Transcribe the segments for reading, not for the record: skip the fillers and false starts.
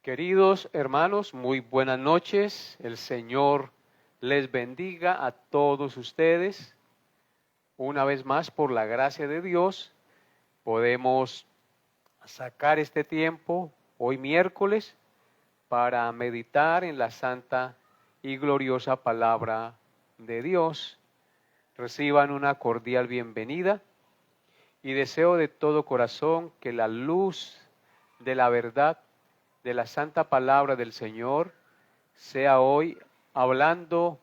Queridos hermanos, muy buenas noches. El Señor les bendiga a todos ustedes. Una vez más, por la gracia de Dios, podemos sacar este tiempo, hoy miércoles, para meditar en la santa y gloriosa palabra de Dios. Reciban una cordial bienvenida y deseo de todo corazón que la luz de la verdad de la santa palabra del Señor sea hoy hablando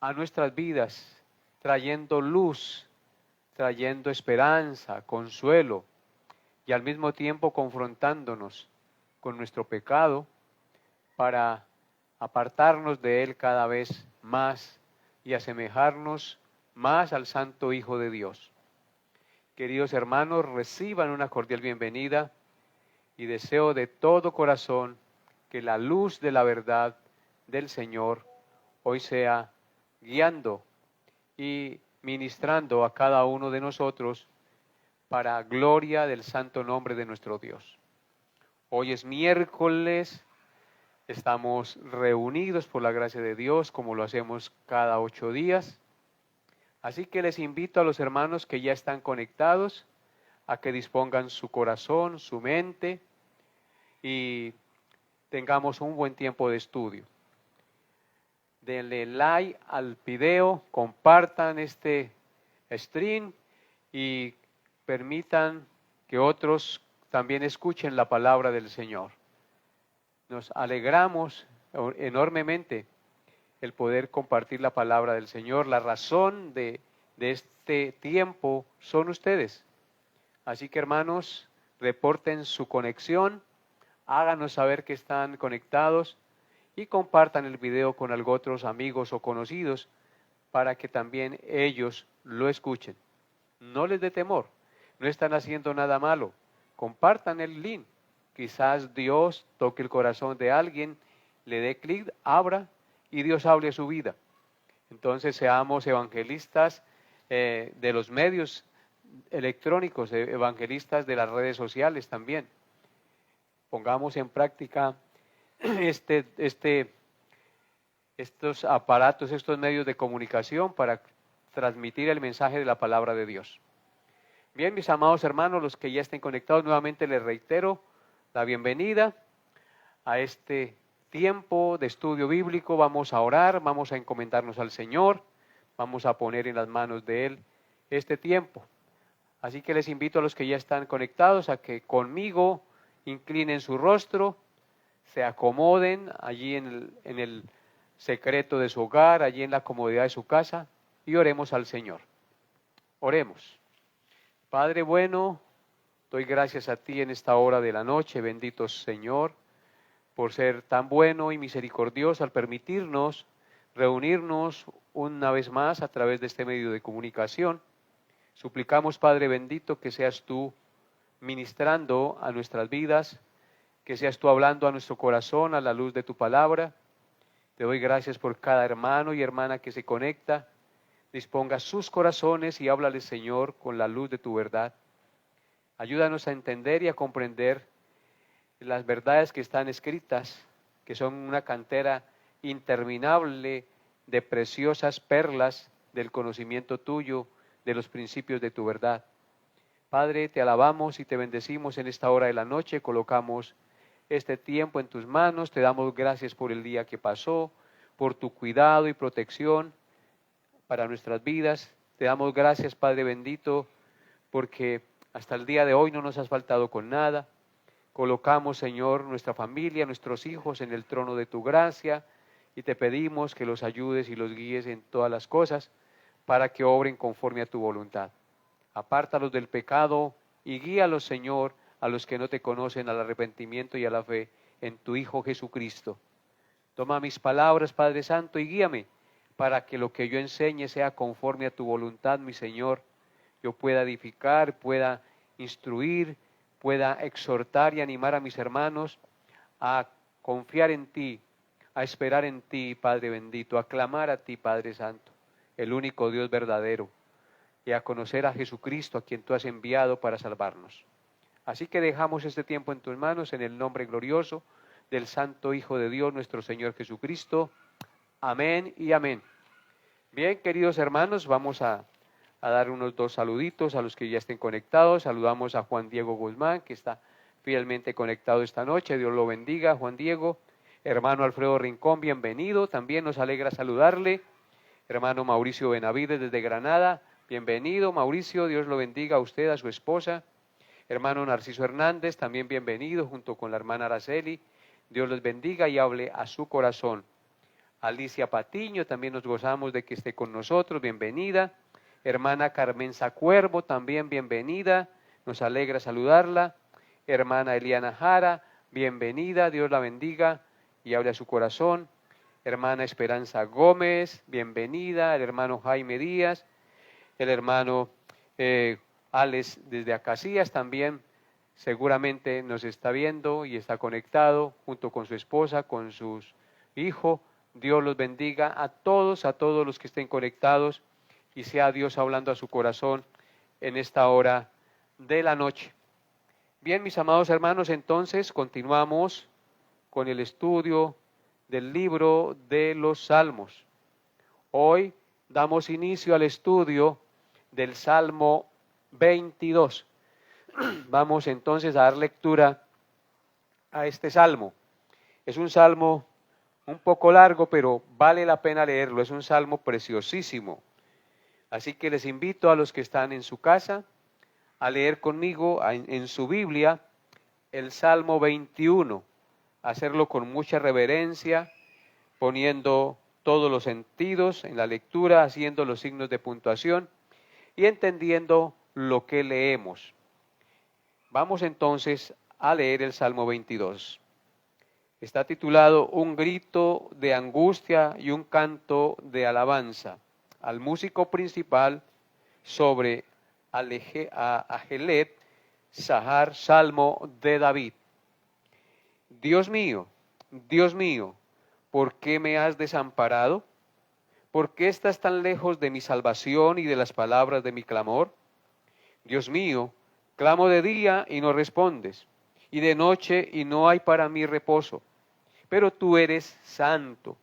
a nuestras vidas, trayendo luz, trayendo esperanza, consuelo y al mismo tiempo confrontándonos con nuestro pecado para apartarnos de él cada vez más y asemejarnos más al Santo Hijo de Dios. Queridos hermanos, reciban una cordial bienvenida y deseo de todo corazón que la luz de la verdad del Señor hoy sea guiando y ministrando a cada uno de nosotros para gloria del santo nombre de nuestro Dios. Hoy es miércoles, estamos reunidos por la gracia de Dios como lo hacemos cada 8 días. Así que les invito a los hermanos que ya están conectados a que dispongan su corazón, su mente y tengamos un buen tiempo de estudio. Denle like al video, compartan este stream y permitan que otros también escuchen la palabra del Señor. Nos alegramos enormemente el poder compartir la palabra del Señor. La razón de este tiempo son ustedes. Así que hermanos, reporten su conexión, háganos saber que están conectados y compartan el video con otros amigos o conocidos para que también ellos lo escuchen. No les dé temor, no están haciendo nada malo. Compartan el link. Quizás Dios toque el corazón de alguien, le dé clic, abra y Dios hable a su vida. Entonces seamos evangelistas de los medios electrónicos, evangelistas de las redes sociales también. Pongamos en práctica estos aparatos, estos medios de comunicación para transmitir el mensaje de la palabra de Dios. Bien, mis amados hermanos, los que ya estén conectados, nuevamente les reitero la bienvenida a este tiempo de estudio bíblico. Vamos a orar, vamos a encomendarnos al Señor, vamos a poner en las manos de Él este tiempo. Así que les invito a los que ya están conectados a que conmigo inclinen su rostro, se acomoden allí en el secreto de su hogar, allí en la comodidad de su casa y oremos al Señor. Oremos. Padre bueno, doy gracias a ti en esta hora de la noche, bendito Señor, por ser tan bueno y misericordioso al permitirnos reunirnos una vez más a través de este medio de comunicación. Suplicamos, Padre bendito, que seas tú ministrando a nuestras vidas, que seas tú hablando a nuestro corazón a la luz de tu palabra. Te doy gracias por cada hermano y hermana que se conecta. Disponga sus corazones y háblales, Señor, con la luz de tu verdad. Ayúdanos a entender y a comprender las verdades que están escritas, que son una cantera interminable de preciosas perlas del conocimiento tuyo, de los principios de tu verdad. Padre, te alabamos y te bendecimos en esta hora de la noche, colocamos este tiempo en tus manos, te damos gracias por el día que pasó, por tu cuidado y protección para nuestras vidas. Te damos gracias, Padre bendito, porque hasta el día de hoy no nos has faltado con nada. Colocamos, Señor, nuestra familia, nuestros hijos en el trono de tu gracia y te pedimos que los ayudes y los guíes en todas las cosas para que obren conforme a tu voluntad. Apártalos del pecado y guíalos, Señor, a los que no te conocen al arrepentimiento y a la fe en tu Hijo Jesucristo. Toma mis palabras, Padre Santo, y guíame para que lo que yo enseñe sea conforme a tu voluntad, mi Señor. Yo pueda edificar, pueda instruir, pueda exhortar y animar a mis hermanos a confiar en ti, a esperar en ti, Padre bendito, a clamar a ti, Padre Santo, el único Dios verdadero, y a conocer a Jesucristo, a quien tú has enviado para salvarnos. Así que dejamos este tiempo en tus manos en el nombre glorioso del Santo Hijo de Dios, nuestro Señor Jesucristo. Amén y amén. Bien, queridos hermanos, vamos a dar unos 2 saluditos a los que ya estén conectados. Saludamos a Juan Diego Guzmán, que está fielmente conectado esta noche. Dios lo bendiga, Juan Diego. Hermano Alfredo Rincón, bienvenido. También nos alegra saludarle. Hermano Mauricio Benavides desde Granada, bienvenido. Mauricio, Dios lo bendiga a usted, a su esposa. Hermano Narciso Hernández, también bienvenido, junto con la hermana Araceli. Dios los bendiga y hable a su corazón. Alicia Patiño, también nos gozamos de que esté con nosotros, bienvenida. Hermana Carmenza Cuervo, también bienvenida, nos alegra saludarla. Hermana Eliana Jara, bienvenida, Dios la bendiga y hable a su corazón. Hermana Esperanza Gómez, bienvenida. El hermano Jaime Díaz, el hermano Alex desde Acacias también seguramente nos está viendo y está conectado junto con su esposa, con sus hijos. Dios los bendiga a todos los que estén conectados y sea Dios hablando a su corazón en esta hora de la noche. Bien, mis amados hermanos, entonces continuamos con el estudio del libro de los Salmos. Hoy damos inicio al estudio del Salmo 22. Vamos entonces a dar lectura a este salmo. Es un salmo un poco largo, pero vale la pena leerlo. Es un salmo preciosísimo. Así que les invito a los que están en su casa a leer conmigo en su Biblia el Salmo 21, hacerlo con mucha reverencia, poniendo todos los sentidos en la lectura, haciendo los signos de puntuación y entendiendo lo que leemos. Vamos entonces a leer el Salmo 22. Está titulado Un grito de angustia y un canto de alabanza al músico principal sobre Agelet Sahar, Salmo de David. Dios mío, ¿por qué me has desamparado? ¿Por qué estás tan lejos de mi salvación y de las palabras de mi clamor? Dios mío, clamo de día y no respondes, y de noche y no hay para mí reposo. Pero tú eres santo,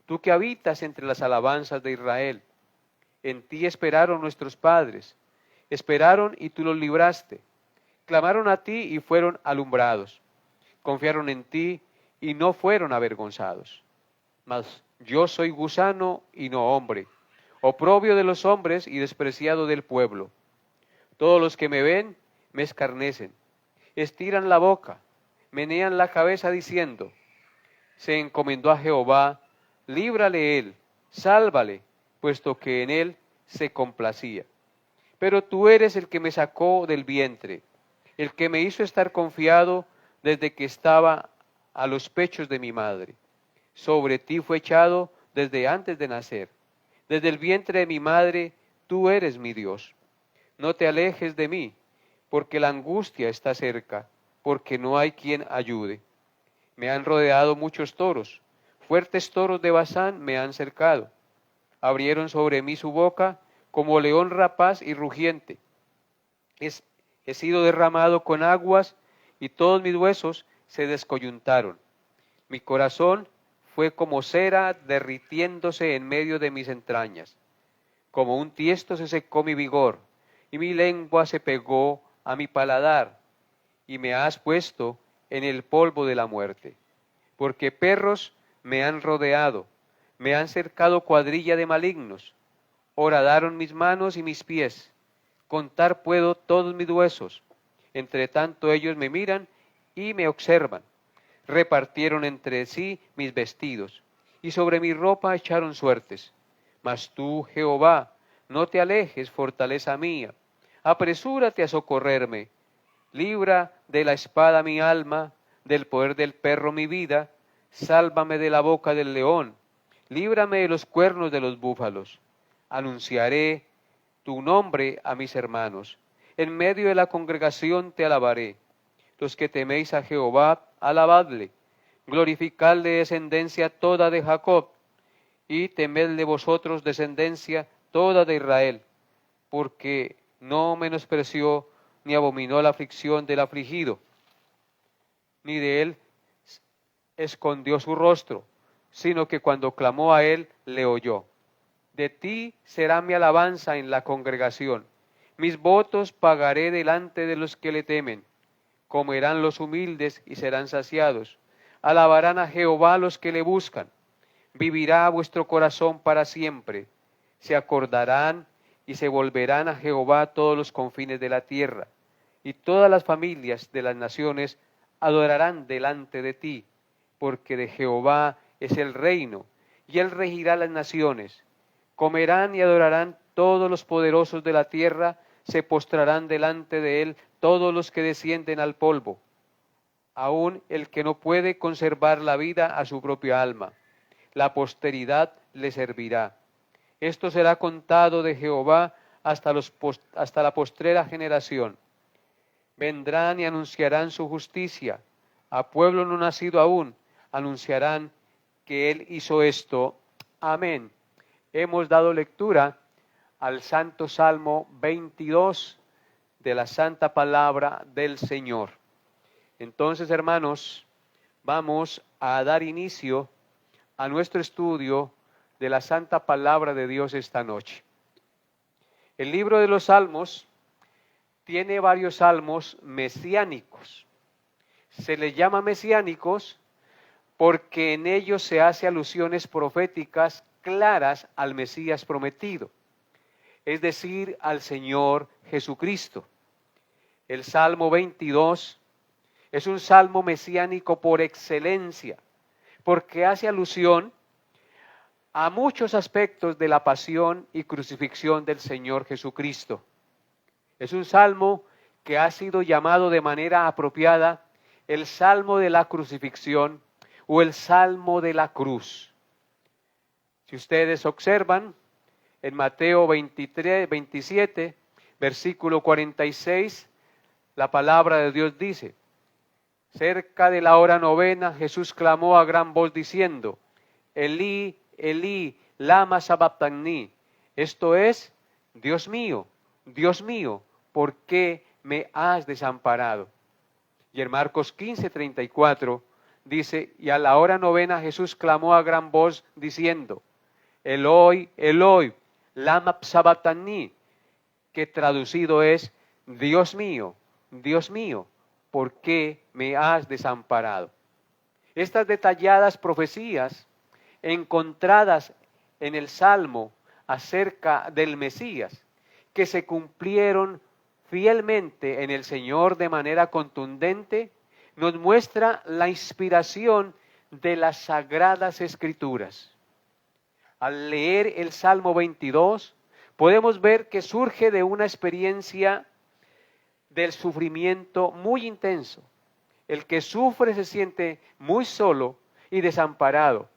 tú que habitas entre las alabanzas de Israel. En ti esperaron nuestros padres, esperaron y tú los libraste. Clamaron a ti y fueron alumbrados. Confiaron en ti y no fueron avergonzados. Mas yo soy gusano y no hombre, oprobio de los hombres y despreciado del pueblo. Todos los que me ven me escarnecen, estiran la boca, menean la cabeza diciendo, se encomendó a Jehová, líbrale él, sálvale, puesto que en él se complacía. Pero tú eres el que me sacó del vientre, el que me hizo estar confiado desde que estaba a los pechos de mi madre. Sobre ti fue echado desde antes de nacer. Desde el vientre de mi madre, tú eres mi Dios. No te alejes de mí, porque la angustia está cerca, porque no hay quien ayude. Me han rodeado muchos toros, fuertes toros de Basán me han cercado. Abrieron sobre mí su boca como león rapaz y rugiente. He sido derramado con aguas y todos mis huesos se descoyuntaron. Mi corazón fue como cera derritiéndose en medio de mis entrañas. Como un tiesto se secó mi vigor, y mi lengua se pegó a mi paladar, y me has puesto en el polvo de la muerte. Porque perros me han rodeado, me han cercado cuadrilla de malignos. Horadaron mis manos y mis pies. Contar puedo todos mis huesos. Entre tanto ellos me miran y me observan. Repartieron entre sí mis vestidos, y sobre mi ropa echaron suertes. Mas tú, Jehová, no te alejes, fortaleza mía. Apresúrate a socorrerme. Libra de la espada mi alma, del poder del perro mi vida. Sálvame de la boca del león. Líbrame de los cuernos de los búfalos. Anunciaré tu nombre a mis hermanos. En medio de la congregación te alabaré. Los que teméis a Jehová, alabadle. Glorificadle descendencia toda de Jacob, y temedle vosotros descendencia toda de Israel, porque no menospreció ni abominó la aflicción del afligido, ni de él escondió su rostro, sino que cuando clamó a él, le oyó. De ti será mi alabanza en la congregación. Mis votos pagaré delante de los que le temen. Comerán los humildes y serán saciados. Alabarán a Jehová los que le buscan. Vivirá vuestro corazón para siempre. Se acordarán y se volverán a Jehová todos los confines de la tierra. Y todas las familias de las naciones adorarán delante de ti, porque de Jehová es el reino, y él regirá las naciones. Comerán y adorarán todos los poderosos de la tierra, se postrarán delante de él todos los que descienden al polvo, aun el que no puede conservar la vida a su propia alma. La posteridad le servirá. Esto será contado de Jehová hasta la postrera generación. Vendrán y anunciarán su justicia. A pueblo no nacido aún, anunciarán que él hizo esto. Amén. Hemos dado lectura al Santo Salmo 22 de la Santa Palabra del Señor. Entonces, hermanos, vamos a dar inicio a nuestro estudio de la Santa Palabra de Dios esta noche. El libro de los Salmos tiene varios salmos mesiánicos. Se les llama mesiánicos porque en ellos se hace alusiones proféticas claras al Mesías prometido, es decir, al Señor Jesucristo. El Salmo 22 es un salmo mesiánico por excelencia, porque hace alusión a muchos aspectos de la pasión y crucifixión del Señor Jesucristo. Es un salmo que ha sido llamado de manera apropiada el Salmo de la Crucifixión o el Salmo de la Cruz. Si ustedes observan, en Mateo 27, versículo 46, la palabra de Dios dice: cerca de la hora novena, Jesús clamó a gran voz diciendo: Elí, Elí, lama sabactani. Esto es: Dios mío, ¿por qué me has desamparado? Y en Marcos 15:34 dice: y a la hora novena Jesús clamó a gran voz diciendo: Eloi, Eloi, lama sabactani, que traducido es: Dios mío, ¿por qué me has desamparado? Estas detalladas profecías encontradas en el Salmo acerca del Mesías, que se cumplieron fielmente en el Señor de manera contundente, nos muestra la inspiración de las Sagradas Escrituras. Al leer el Salmo 22, podemos ver que surge de una experiencia del sufrimiento muy intenso. El que sufre se siente muy solo y desamparado,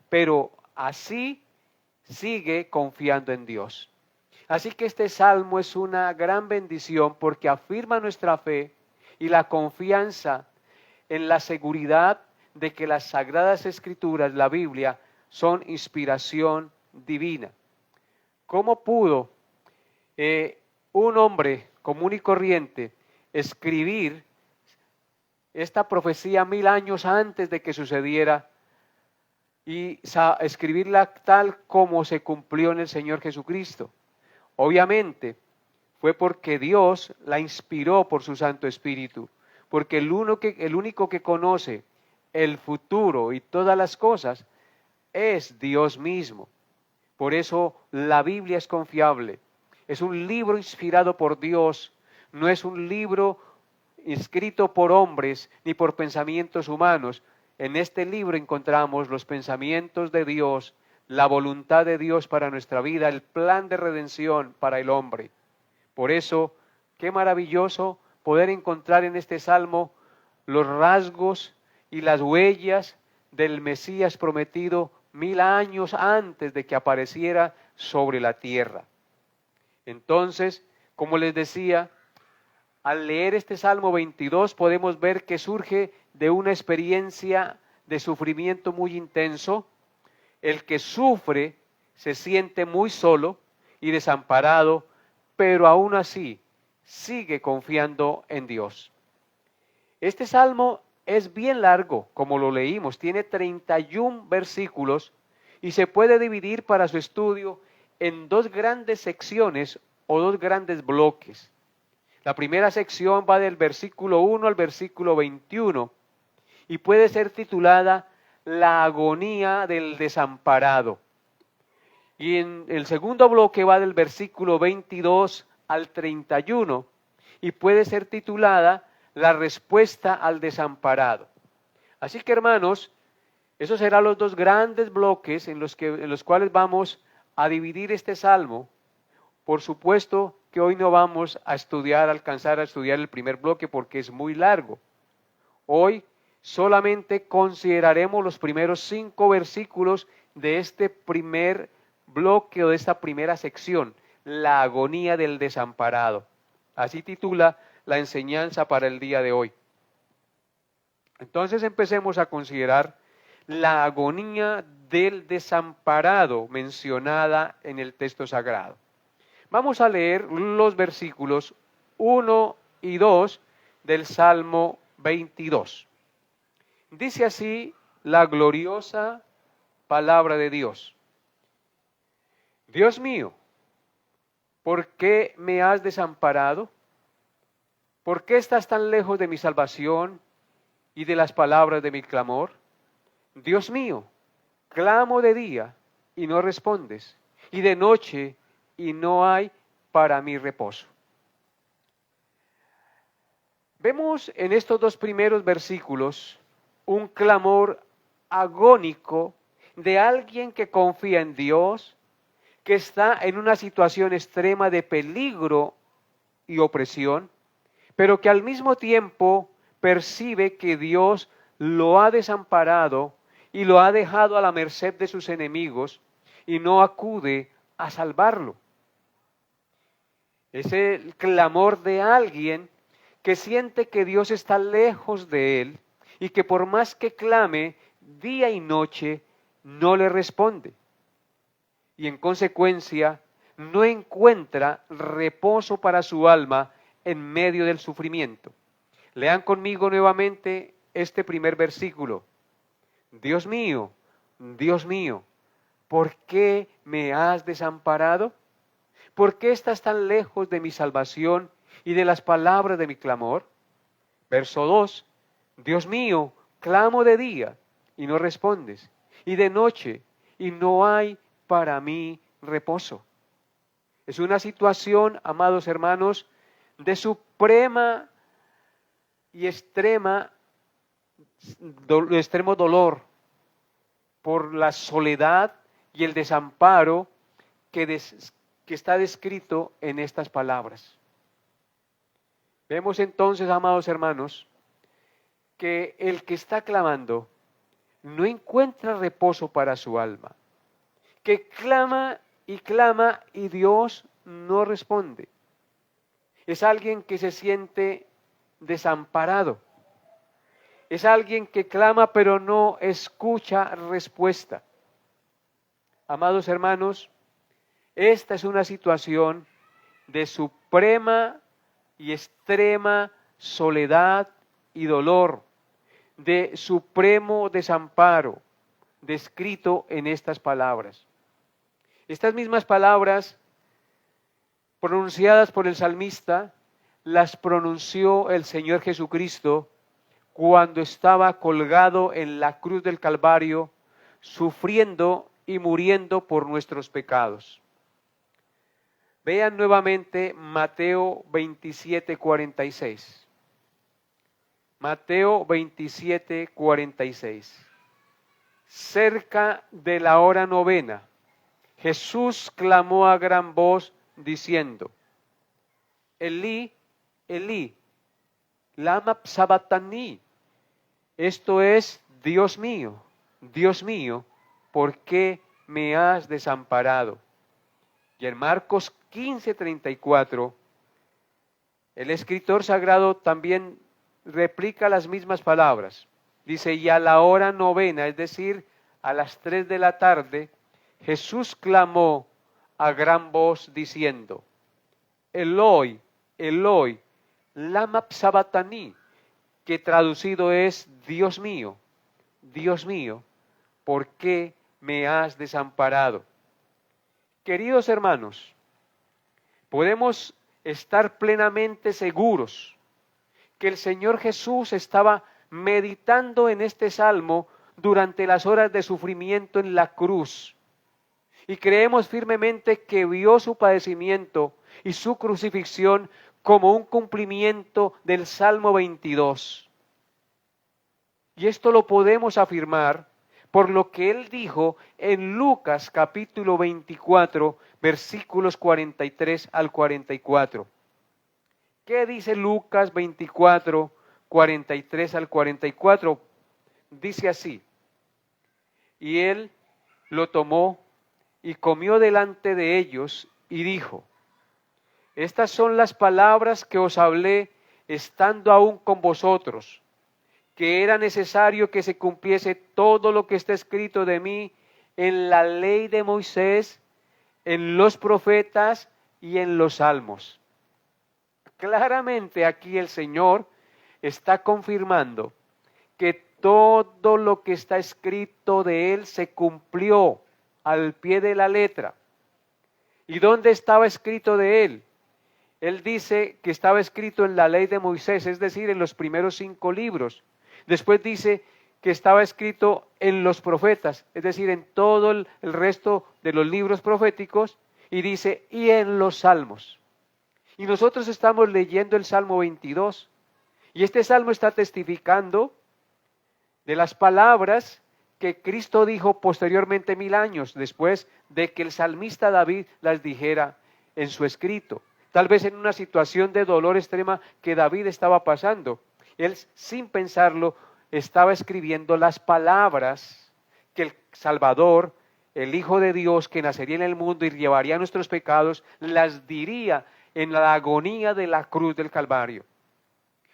pero así sigue confiando en Dios. Así que este salmo es una gran bendición porque afirma nuestra fe y la confianza en la seguridad de que las Sagradas Escrituras, la Biblia, son inspiración divina. ¿Cómo pudo un hombre común y corriente escribir esta profecía 1000 años antes de que sucediera y escribirla tal como se cumplió en el Señor Jesucristo? Obviamente fue porque Dios la inspiró por su Santo Espíritu, porque el único que conoce el futuro y todas las cosas es Dios mismo. Por eso la Biblia es confiable, es un libro inspirado por Dios, no es un libro escrito por hombres ni por pensamientos humanos. En este libro encontramos los pensamientos de Dios, la voluntad de Dios para nuestra vida, el plan de redención para el hombre. Por eso, qué maravilloso poder encontrar en este salmo los rasgos y las huellas del Mesías prometido 1000 años antes de que apareciera sobre la tierra. Entonces, como les decía, al leer este Salmo 22 podemos ver que surge de una experiencia de sufrimiento muy intenso. El que sufre se siente muy solo y desamparado, pero aún así sigue confiando en Dios. Este salmo es bien largo, como lo leímos, tiene 31 versículos y se puede dividir para su estudio en dos grandes secciones o dos grandes bloques. La primera sección va del versículo 1 al versículo 21 y puede ser titulada La agonía del desamparado. Y en el segundo bloque va del versículo 22 al 31 y puede ser titulada La respuesta al desamparado. Así que, hermanos, esos serán los dos grandes bloques en los cuales vamos a dividir este salmo. Por supuesto que hoy no vamos a alcanzar a estudiar el primer bloque porque es muy largo. Hoy solamente consideraremos los primeros 5 versículos de este primer bloque o de esta primera sección, la agonía del desamparado. Así titula la enseñanza para el día de hoy. Entonces empecemos a considerar la agonía del desamparado mencionada en el texto sagrado. Vamos a leer los versículos 1 y 2 del Salmo 22. Dice así la gloriosa palabra de Dios. Dios mío, ¿por qué me has desamparado? ¿Por qué estás tan lejos de mi salvación y de las palabras de mi clamor? Dios mío, clamo de día y no respondes, y de noche y no hay para mí reposo. Vemos en estos dos primeros versículos un clamor agónico de alguien que confía en Dios, que está en una situación extrema de peligro y opresión, pero que al mismo tiempo percibe que Dios lo ha desamparado y lo ha dejado a la merced de sus enemigos y no acude a salvarlo. Es el clamor de alguien que siente que Dios está lejos de él y que por más que clame día y noche no le responde. Y en consecuencia no encuentra reposo para su alma en medio del sufrimiento. Lean conmigo nuevamente este primer versículo. Dios mío, ¿por qué me has desamparado? ¿Por qué estás tan lejos de mi salvación y de las palabras de mi clamor? Verso 2. Dios mío, clamo de día y no respondes, y de noche y no hay para mí reposo. Es una situación, amados hermanos, de suprema y extremo dolor por la soledad y el desamparo que está descrito en estas palabras. Vemos entonces, amados hermanos, que el que está clamando no encuentra reposo para su alma, que clama y Dios no responde. Es alguien que se siente desamparado. Es alguien que clama pero no escucha respuesta. Amados hermanos, esta es una situación de suprema y extrema soledad y dolor, de supremo desamparo, descrito en estas palabras. Estas mismas palabras, pronunciadas por el salmista, las pronunció el Señor Jesucristo cuando estaba colgado en la cruz del Calvario, sufriendo y muriendo por nuestros pecados. Vean nuevamente Mateo 27:46. Mateo 27:46. Cerca de la hora novena, Jesús clamó a gran voz diciendo, Elí, Elí, lama sabactani. Esto es, Dios mío, ¿por qué me has desamparado? Y en Marcos 15:34, el escritor sagrado también replica las mismas palabras. Dice, y a la hora novena, es decir, a las 3 de la tarde, Jesús clamó a gran voz diciendo, Eloi, Eloi, lama sabachthani, que traducido es Dios mío, ¿por qué me has desamparado? Queridos hermanos, podemos estar plenamente seguros que el Señor Jesús estaba meditando en este salmo durante las horas de sufrimiento en la cruz. Y creemos firmemente que vio su padecimiento y su crucifixión como un cumplimiento del Salmo 22. Y esto lo podemos afirmar por lo que él dijo en Lucas capítulo 24, versículos 43 al 44. ¿Qué dice Lucas 24, 43 al 44? Dice así: y él lo tomó y comió delante de ellos y dijo: estas son las palabras que os hablé estando aún con vosotros, que era necesario que se cumpliese todo lo que está escrito de mí en la ley de Moisés, en los profetas y en los salmos. Claramente aquí el Señor está confirmando que todo lo que está escrito de Él se cumplió al pie de la letra. ¿Y dónde estaba escrito de Él? Él dice que estaba escrito en la ley de Moisés, es decir, en los primeros 5 libros. Después dice que estaba escrito en los profetas, es decir, en todo el resto de los libros proféticos, y dice, y en los salmos. Y nosotros estamos leyendo el Salmo 22, y este salmo está testificando de las palabras que Cristo dijo posteriormente 1000 años después de que el salmista David las dijera en su escrito. Tal vez en una situación de dolor extrema que David estaba pasando. Él, sin pensarlo, estaba escribiendo las palabras que el Salvador, el Hijo de Dios, que nacería en el mundo y llevaría nuestros pecados, las diría en la agonía de la cruz del Calvario.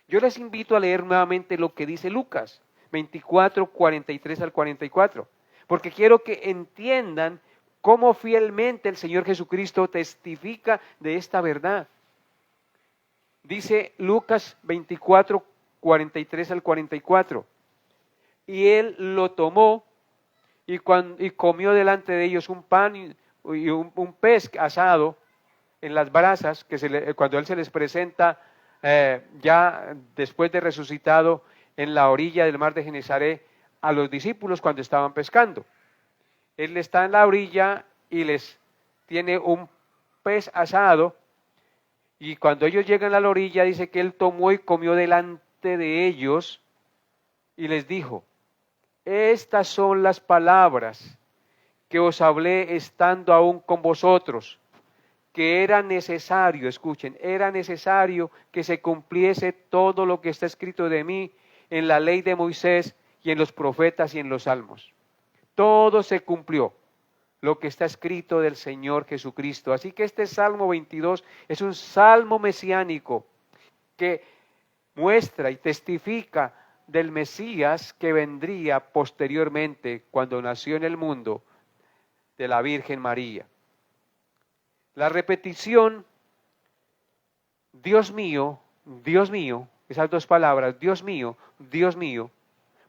Yo les invito a leer nuevamente lo que dice Lucas 24, 43 al 44, porque quiero que entiendan cómo fielmente el Señor Jesucristo testifica de esta verdad. Dice Lucas 24, 43 al 44, y él lo tomó y comió delante de ellos un pan y un pez asado en las brasas, que cuando él se les presenta ya después de resucitado en la orilla del mar de Genesaret a los discípulos cuando estaban pescando. Él está en la orilla y les tiene un pez asado, y cuando ellos llegan a la orilla dice que él tomó y comió delante de ellos y les dijo: estas son las palabras que os hablé estando aún con vosotros, que era necesario, escuchen, era necesario que se cumpliese todo lo que está escrito de mí en la ley de Moisés y en los profetas y en los salmos. Todo se cumplió, lo que está escrito del Señor Jesucristo. Así que este Salmo 22 es un salmo mesiánico que muestra y testifica del Mesías que vendría posteriormente cuando nació en el mundo de la Virgen María. La repetición, Dios mío, esas dos palabras, Dios mío,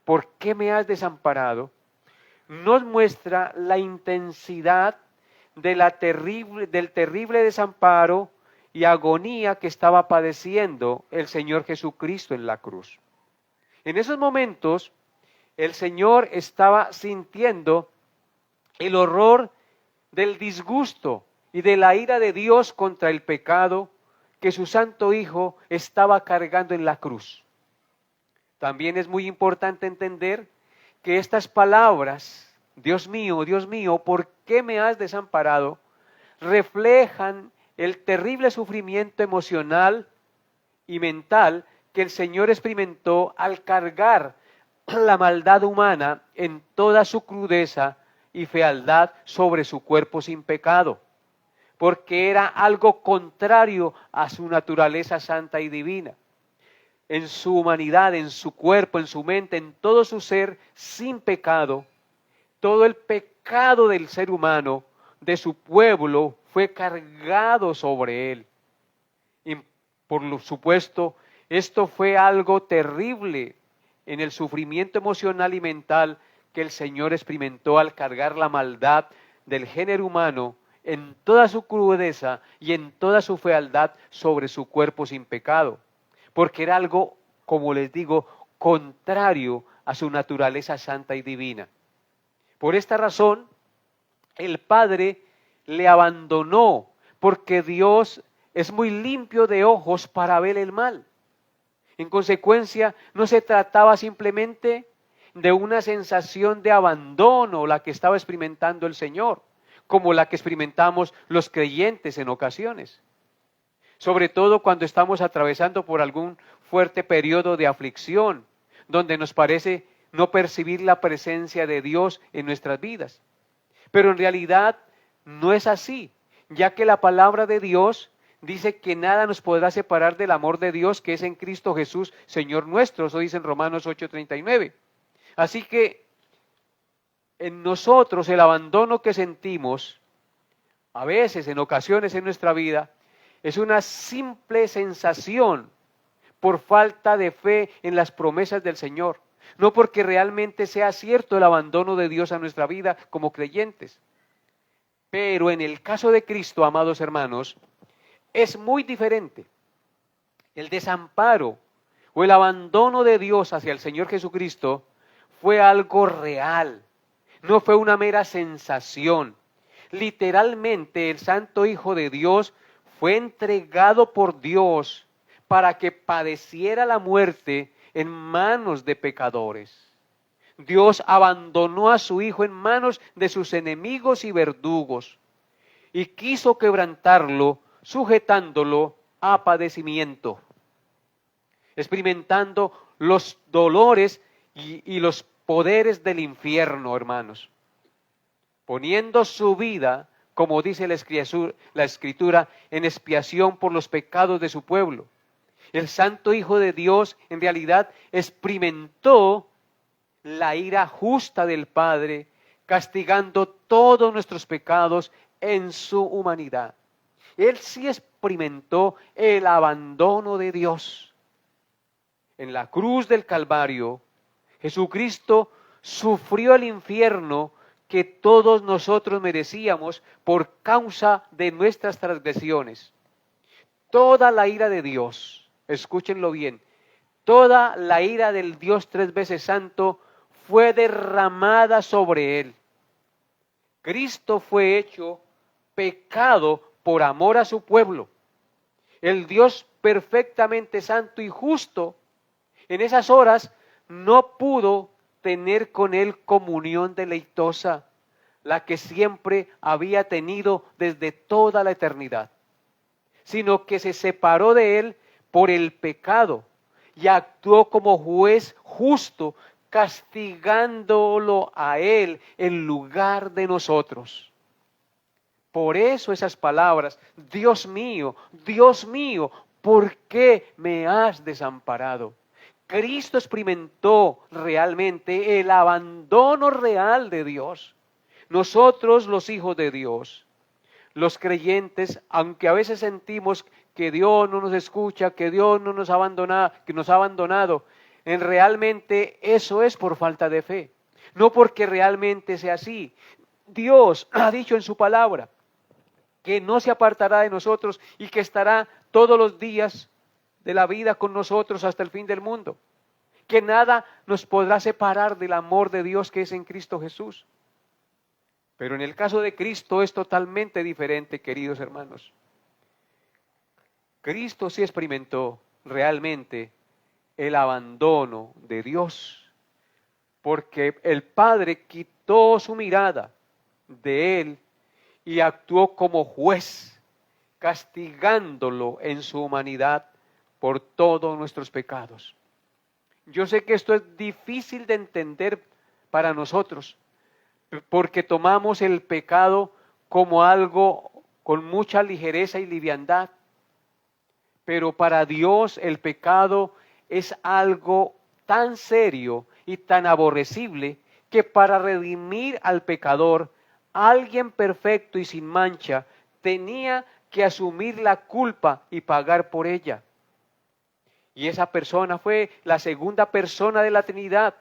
¿por qué me has desamparado?, nos muestra la intensidad del terrible desamparo y agonía que estaba padeciendo el Señor Jesucristo en la cruz. En esos momentos, el Señor estaba sintiendo el horror del disgusto y de la ira de Dios contra el pecado que su Santo Hijo estaba cargando en la cruz. También es muy importante entender que estas palabras, Dios mío, ¿por qué me has desamparado?, reflejan el terrible sufrimiento emocional y mental que el Señor experimentó al cargar la maldad humana en toda su crudeza y fealdad sobre su cuerpo sin pecado, porque era algo contrario a su naturaleza santa y divina. En su humanidad, en su cuerpo, en su mente, en todo su ser sin pecado, todo el pecado del ser humano, de su pueblo, fue cargado sobre él. Por lo supuesto, esto fue algo terrible en el sufrimiento emocional y mental que el Señor experimentó al cargar la maldad del género humano en toda su crudeza y en toda su fealdad sobre su cuerpo sin pecado, porque era algo, como les digo, contrario a su naturaleza santa y divina. Por esta razón, el Padre le abandonó, porque Dios es muy limpio de ojos para ver el mal. En consecuencia, no se trataba simplemente de una sensación de abandono la que estaba experimentando el Señor, como la que experimentamos los creyentes en ocasiones. Sobre todo cuando estamos atravesando por algún fuerte periodo de aflicción, donde nos parece no percibir la presencia de Dios en nuestras vidas. Pero en realidad no es así, ya que la palabra de Dios dice que nada nos podrá separar del amor de Dios que es en Cristo Jesús, Señor nuestro. Eso dice en Romanos 8:39. Así que en nosotros el abandono que sentimos, a veces, en ocasiones en nuestra vida, es una simple sensación por falta de fe en las promesas del Señor. No porque realmente sea cierto el abandono de Dios a nuestra vida como creyentes. Pero en el caso de Cristo, amados hermanos, es muy diferente. El desamparo o el abandono de Dios hacia el Señor Jesucristo fue algo real, no fue una mera sensación. Literalmente el Santo Hijo de Dios fue entregado por Dios para que padeciera la muerte en manos de pecadores. Dios abandonó a su Hijo en manos de sus enemigos y verdugos y quiso quebrantarlo, sujetándolo a padecimiento, experimentando los dolores y los poderes del infierno, hermanos, poniendo su vida, como dice la Escritura, en expiación por los pecados de su pueblo. El Santo Hijo de Dios en realidad experimentó la ira justa del Padre, castigando todos nuestros pecados en su humanidad. Él sí experimentó el abandono de Dios. En la cruz del Calvario, Jesucristo sufrió el infierno que todos nosotros merecíamos por causa de nuestras transgresiones. Toda la ira de Dios, escúchenlo bien, toda la ira del Dios tres veces santo fue derramada sobre él. Cristo fue hecho pecado por amor a su pueblo. El Dios perfectamente santo y justo, en esas horas no pudo tener con él comunión deleitosa, la que siempre había tenido desde toda la eternidad, sino que se separó de él por el pecado y actuó como juez justo, castigándolo a él en lugar de nosotros. Por eso esas palabras, Dios mío, ¿por qué me has desamparado? Cristo experimentó realmente el abandono real de Dios. Nosotros, los hijos de Dios, los creyentes, aunque a veces sentimos que Dios no nos escucha, que Dios no nos abandona, que nos ha abandonado, en realmente eso es por falta de fe, no porque realmente sea así. Dios ha dicho en su palabra que no se apartará de nosotros y que estará todos los días de la vida con nosotros hasta el fin del mundo, que nada nos podrá separar del amor de Dios que es en Cristo Jesús. Pero en el caso de Cristo es totalmente diferente, queridos hermanos. Cristo sí experimentó realmente el abandono de Dios, porque el Padre quitó su mirada de él y actuó como juez, castigándolo en su humanidad por todos nuestros pecados. Yo sé que esto es difícil de entender para nosotros, porque tomamos el pecado como algo con mucha ligereza y liviandad, pero para Dios el pecado es algo tan serio y tan aborrecible que para redimir al pecador, alguien perfecto y sin mancha tenía que asumir la culpa y pagar por ella. Y esa persona fue la segunda persona de la Trinidad.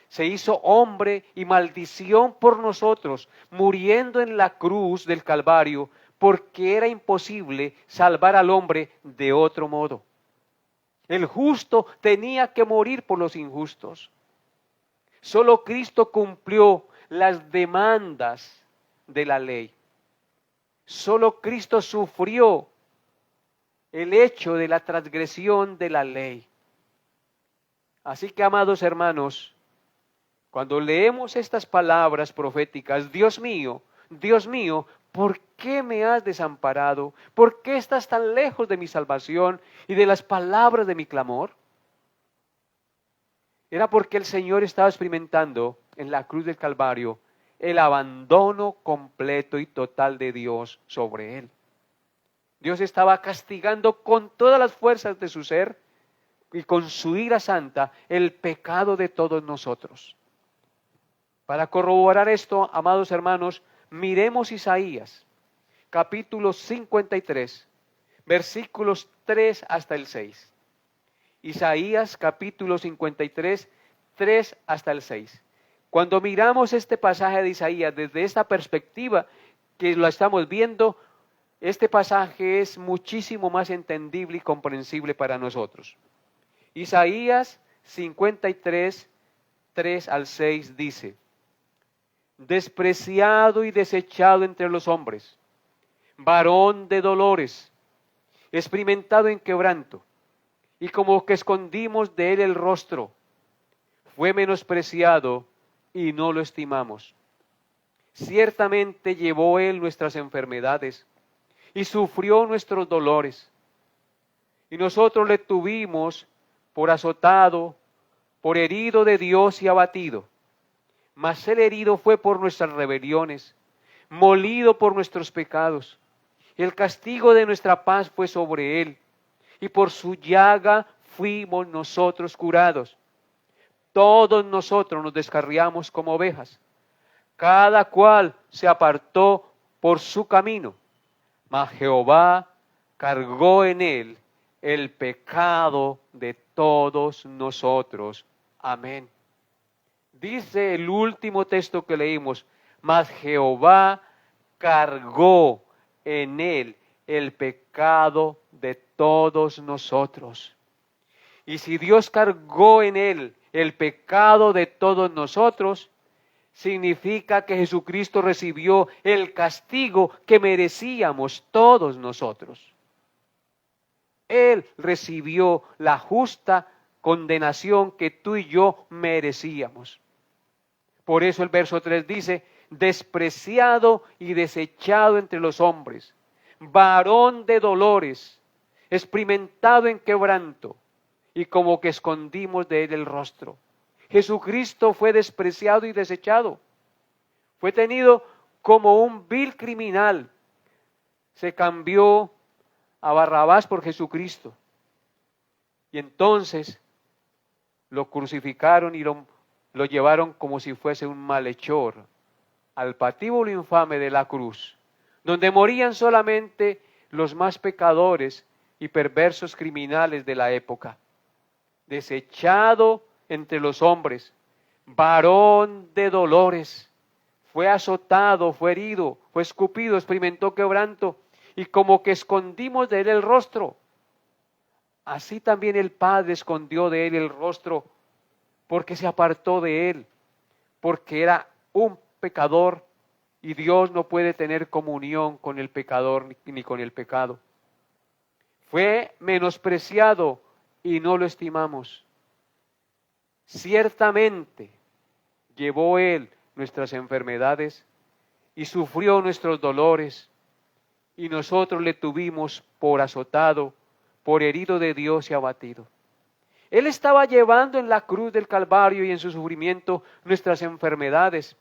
Se hizo hombre y maldición por nosotros, muriendo en la cruz del Calvario, porque era imposible salvar al hombre de otro modo. El justo tenía que morir por los injustos. Solo Cristo cumplió las demandas de la ley. Solo Cristo sufrió el hecho de la transgresión de la ley. Así que, amados hermanos, cuando leemos estas palabras proféticas, Dios mío, ¿por qué me has desamparado? ¿Por qué estás tan lejos de mi salvación y de las palabras de mi clamor? Era porque el Señor estaba experimentando en la cruz del Calvario el abandono completo y total de Dios sobre él. Dios estaba castigando con todas las fuerzas de su ser y con su ira santa el pecado de todos nosotros. Para corroborar esto, amados hermanos, miremos Isaías, capítulo 53, versículos 3 hasta el 6. Isaías, capítulo 53, 3 hasta el 6. Cuando miramos este pasaje de Isaías desde esta perspectiva que lo estamos viendo, este pasaje es muchísimo más entendible y comprensible para nosotros. Isaías 53, 3 al 6 dice: despreciado y desechado entre los hombres, varón de dolores, experimentado en quebranto, y como que escondimos de él el rostro, fue menospreciado y no lo estimamos. Ciertamente llevó él nuestras enfermedades y sufrió nuestros dolores, y nosotros le tuvimos por azotado, por herido de Dios y abatido. Mas el herido fue por nuestras rebeliones, molido por nuestros pecados. El castigo de nuestra paz fue sobre él, y por su llaga fuimos nosotros curados. Todos nosotros nos descarriamos como ovejas, cada cual se apartó por su camino, mas Jehová cargó en él el pecado de todos nosotros. Amén. Dice el último texto que leímos: mas Jehová cargó en él el pecado de todos nosotros. Y si Dios cargó en él el pecado de todos nosotros, significa que Jesucristo recibió el castigo que merecíamos todos nosotros. Él recibió la justa condenación que tú y yo merecíamos. Por eso el verso 3 dice: despreciado y desechado entre los hombres, varón de dolores, experimentado en quebranto, y como que escondimos de él el rostro. Jesucristo fue despreciado y desechado. Fue tenido como un vil criminal. Se cambió a Barrabás por Jesucristo. Y entonces lo crucificaron y lo llevaron como si fuese un malhechor al patíbulo infame de la cruz, donde morían solamente los más pecadores y perversos criminales de la época. Desechado entre los hombres, varón de dolores, fue azotado, fue herido, fue escupido, experimentó quebranto, y como que escondimos de él el rostro. Así también el Padre escondió de él el rostro, porque se apartó de él, porque era un pecador, y Dios no puede tener comunión con el pecador ni con el pecado. Fue menospreciado y no lo estimamos. Ciertamente llevó él nuestras enfermedades y sufrió nuestros dolores, y nosotros le tuvimos por azotado, por herido de Dios y abatido. Él estaba llevando en la cruz del Calvario y en su sufrimiento nuestras enfermedades,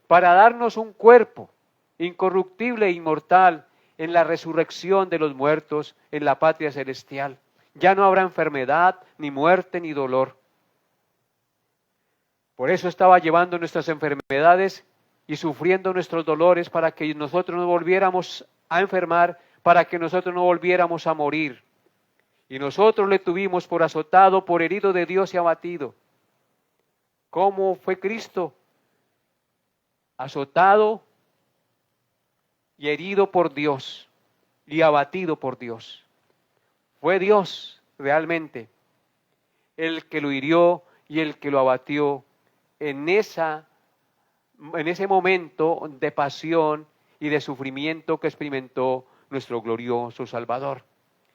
para darnos un cuerpo incorruptible e inmortal en la resurrección de los muertos en la patria celestial. Ya no habrá enfermedad, ni muerte, ni dolor. Por eso estaba llevando nuestras enfermedades y sufriendo nuestros dolores, para que nosotros no volviéramos a enfermar, para que nosotros no volviéramos a morir. Y nosotros le tuvimos por azotado, por herido de Dios y abatido. ¿Cómo fue Cristo? Azotado y herido por Dios y abatido por Dios. Fue Dios realmente el que lo hirió y el que lo abatió en ese momento de pasión y de sufrimiento que experimentó nuestro glorioso Salvador.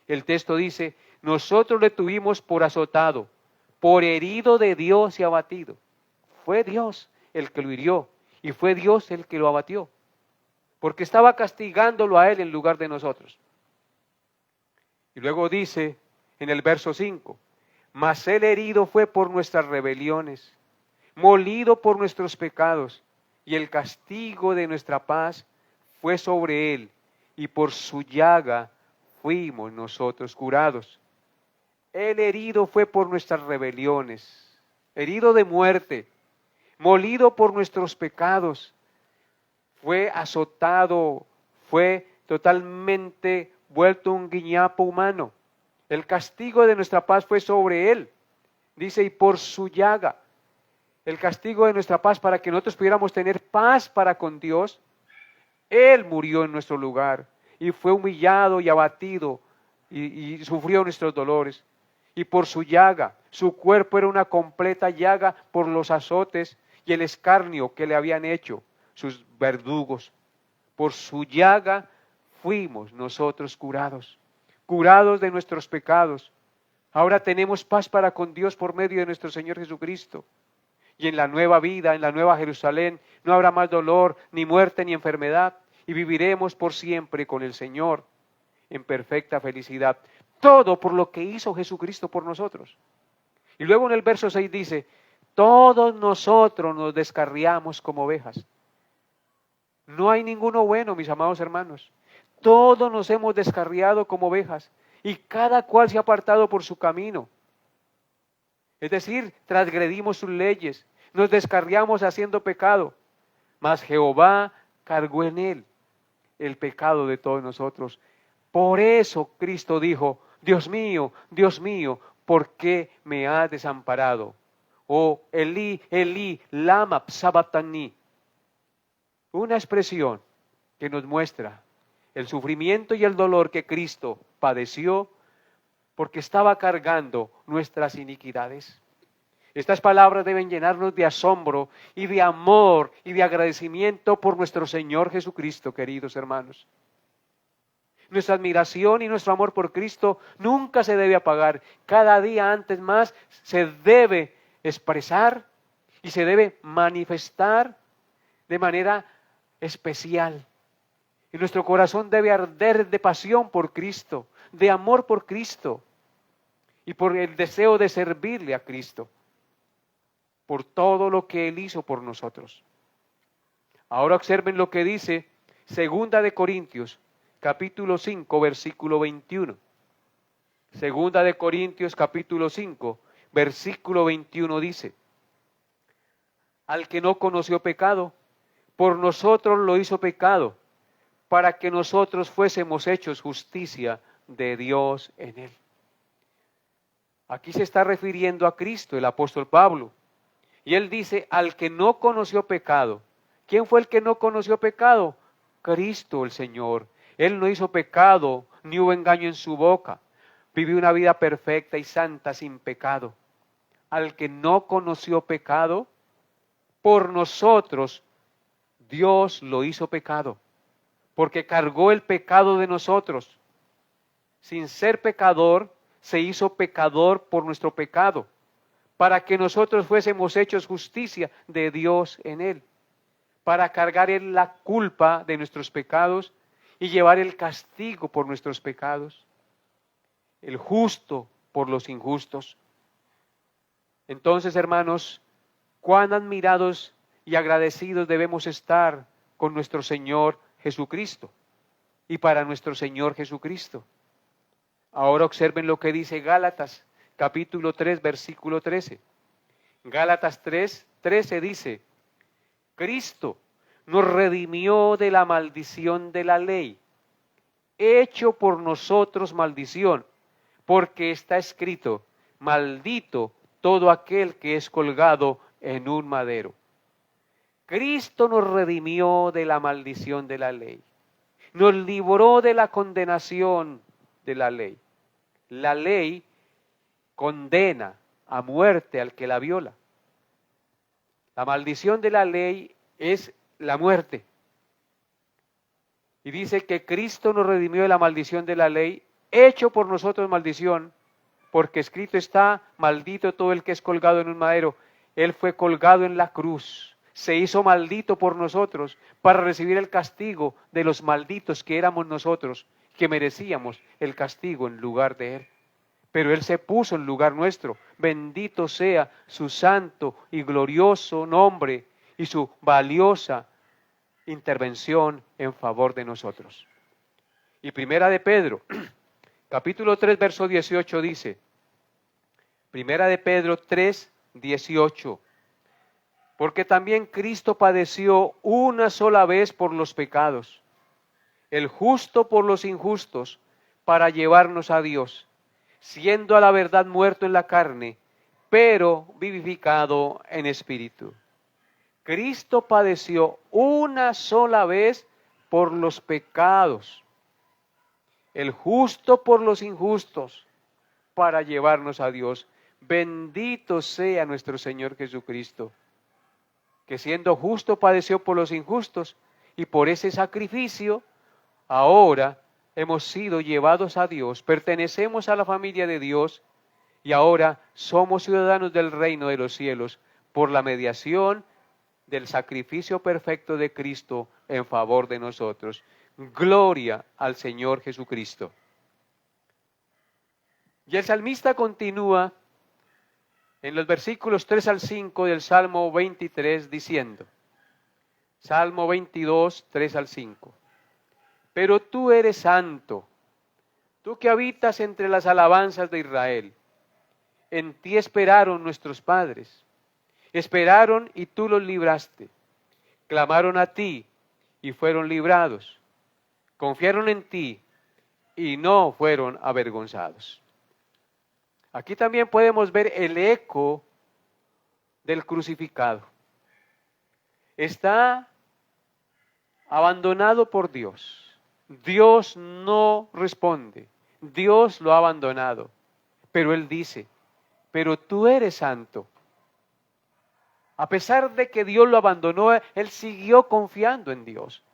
El texto dice, nosotros le tuvimos por azotado, por herido de Dios y abatido. Fue Dios el que lo hirió y fue Dios el que lo abatió, porque estaba castigándolo a él en lugar de nosotros. Y luego dice en el verso 5, mas él herido fue por nuestras rebeliones, molido por nuestros pecados, y el castigo de nuestra paz fue sobre él, y por su llaga fuimos nosotros curados. Él herido fue por nuestras rebeliones, herido de muerte, molido por nuestros pecados, fue azotado, fue totalmente vuelto un guiñapo humano. El castigo de nuestra paz fue sobre él. Dice, y por su llaga, el castigo de nuestra paz para que nosotros pudiéramos tener paz para con Dios, él murió en nuestro lugar y fue humillado y abatido y sufrió nuestros dolores. Y por su llaga, su cuerpo era una completa llaga por los azotes y el escarnio que le habían hecho sus verdugos. Por su llaga fuimos nosotros curados, curados de nuestros pecados. Ahora tenemos paz para con Dios por medio de nuestro Señor Jesucristo. Y en la nueva vida, en la nueva Jerusalén, no habrá más dolor, ni muerte, ni enfermedad, y viviremos por siempre con el Señor en perfecta felicidad. Todo por lo que hizo Jesucristo por nosotros. Y luego en el verso 6 dice, todos nosotros nos descarriamos como ovejas. No hay ninguno bueno, mis amados hermanos. Todos nos hemos descarriado como ovejas y cada cual se ha apartado por su camino. Es decir, transgredimos sus leyes, nos descarriamos haciendo pecado, mas Jehová cargó en él el pecado de todos nosotros. Por eso Cristo dijo, Dios mío, ¿por qué me has desamparado? Oh, Elí, Elí, lama sabachthani. Una expresión que nos muestra el sufrimiento y el dolor que Cristo padeció porque estaba cargando nuestras iniquidades. Estas palabras deben llenarnos de asombro y de amor y de agradecimiento por nuestro Señor Jesucristo, queridos hermanos. Nuestra admiración y nuestro amor por Cristo nunca se debe apagar. Cada día antes más se debe expresar y se debe manifestar de manera especial. Y nuestro corazón debe arder de pasión por Cristo, de amor por Cristo y por el deseo de servirle a Cristo, por todo lo que Él hizo por nosotros. Ahora observen lo que dice 2 de Corintios, capítulo 5, versículo 21. 2 de Corintios, capítulo 5, versículo 21 dice, al que no conoció pecado, por nosotros lo hizo pecado, para que nosotros fuésemos hechos justicia de Dios en él. Aquí se está refiriendo a Cristo, el apóstol Pablo. Y él dice, al que no conoció pecado. ¿Quién fue el que no conoció pecado? Cristo el Señor. Él no hizo pecado, ni hubo engaño en su boca. Vivió una vida perfecta y santa sin pecado. Al que no conoció pecado, por nosotros Dios lo hizo pecado, porque cargó el pecado de nosotros. Sin ser pecador, se hizo pecador por nuestro pecado, para que nosotros fuésemos hechos justicia de Dios en él, para cargar en la culpa de nuestros pecados y llevar el castigo por nuestros pecados, el justo por los injustos. Entonces, hermanos, cuán admirados y agradecidos debemos estar con nuestro Señor Jesucristo y para nuestro Señor Jesucristo. Ahora observen lo que dice Gálatas, capítulo 3, versículo 13. Gálatas 3, 13 dice, Cristo nos redimió de la maldición de la ley, hecho por nosotros maldición, porque está escrito, maldito todo aquel que es colgado en un madero. Cristo nos redimió de la maldición de la ley. Nos libró de la condenación de la ley. La ley condena a muerte al que la viola. La maldición de la ley es la muerte. Y dice que Cristo nos redimió de la maldición de la ley, hecho por nosotros maldición, porque escrito está, maldito todo el que es colgado en un madero. Él fue colgado en la cruz, se hizo maldito por nosotros para recibir el castigo de los malditos que éramos nosotros, que merecíamos el castigo en lugar de Él. Pero Él se puso en lugar nuestro. Bendito sea su santo y glorioso nombre y su valiosa intervención en favor de nosotros. Y Primera de Pedro, capítulo 3, verso 18 dice, Primera de Pedro 3, 18, porque también Cristo padeció una sola vez por los pecados, el justo por los injustos, para llevarnos a Dios, siendo a la verdad muerto en la carne, pero vivificado en espíritu. Cristo padeció una sola vez por los pecados, el justo por los injustos, para llevarnos a Dios. Bendito sea nuestro Señor Jesucristo, que siendo justo padeció por los injustos, y por ese sacrificio ahora hemos sido llevados a Dios, pertenecemos a la familia de Dios, y ahora somos ciudadanos del reino de los cielos, por la mediación del sacrificio perfecto de Cristo en favor de nosotros. Gloria al Señor Jesucristo. Y el salmista continúa en los versículos 3 al 5 del Salmo 23 diciendo, Salmo 22, 3 al 5, pero tú eres santo, tú que habitas entre las alabanzas de Israel. En ti esperaron nuestros padres, esperaron y tú los libraste, clamaron a ti y fueron librados, confiaron en ti y no fueron avergonzados. Aquí también podemos ver el eco del crucificado. Está abandonado por Dios. Dios no responde. Dios lo ha abandonado. Pero Él dice, pero tú eres santo. A pesar de que Dios lo abandonó, Él siguió confiando en Dios.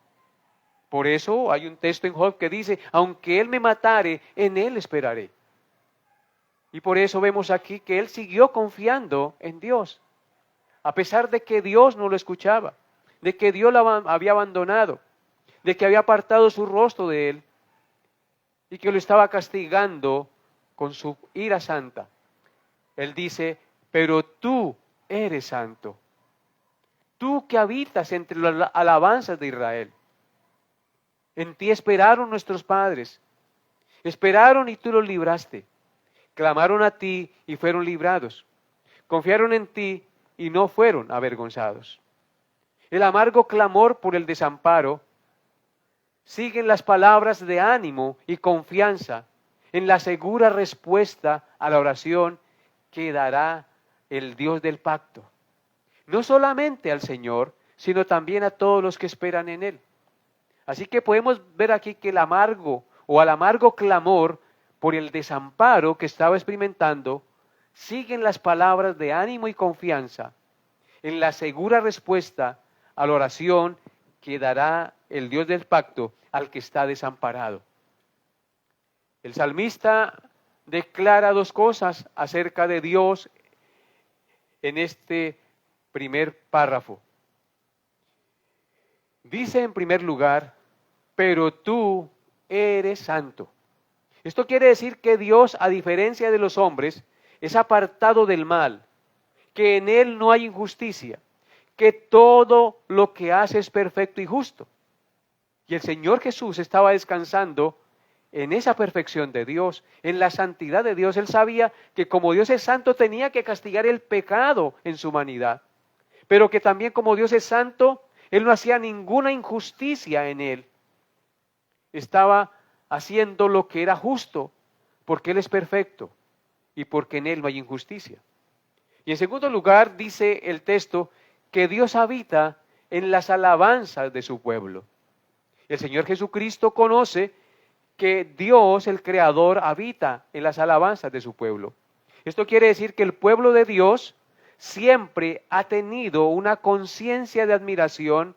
Por eso hay un texto en Job que dice, aunque Él me matare, en Él esperaré. Y por eso vemos aquí que Él siguió confiando en Dios. A pesar de que Dios no lo escuchaba, de que Dios lo había abandonado, de que había apartado su rostro de Él y que lo estaba castigando con su ira santa. Él dice, pero tú eres santo. Tú que habitas entre las alabanzas de Israel. En ti esperaron nuestros padres. Esperaron y tú los libraste. Clamaron a ti y fueron librados. Confiaron en ti y no fueron avergonzados. El amargo clamor por el desamparo siguen las palabras de ánimo y confianza en la segura respuesta a la oración que dará el Dios del pacto. No solamente al Señor, sino también a todos los que esperan en Él. Así que podemos ver aquí que el amargo o al amargo clamor por el desamparo que estaba experimentando, siguen las palabras de ánimo y confianza en la segura respuesta a la oración que dará el Dios del pacto al que está desamparado. El salmista declara dos cosas acerca de Dios en este primer párrafo. Dice en primer lugar, pero tú eres santo. Esto quiere decir que Dios, a diferencia de los hombres, es apartado del mal, que en Él no hay injusticia, que todo lo que hace es perfecto y justo. Y el Señor Jesús estaba descansando en esa perfección de Dios, en la santidad de Dios. Él sabía que como Dios es santo tenía que castigar el pecado en su humanidad, pero que también como Dios es santo, Él no hacía ninguna injusticia en Él. Estaba haciendo lo que era justo porque Él es perfecto y porque en Él no hay injusticia. Y en segundo lugar, dice el texto que Dios habita en las alabanzas de su pueblo. El Señor Jesucristo conoce que Dios, el Creador, habita en las alabanzas de su pueblo. Esto quiere decir que el pueblo de Dios siempre ha tenido una conciencia de admiración,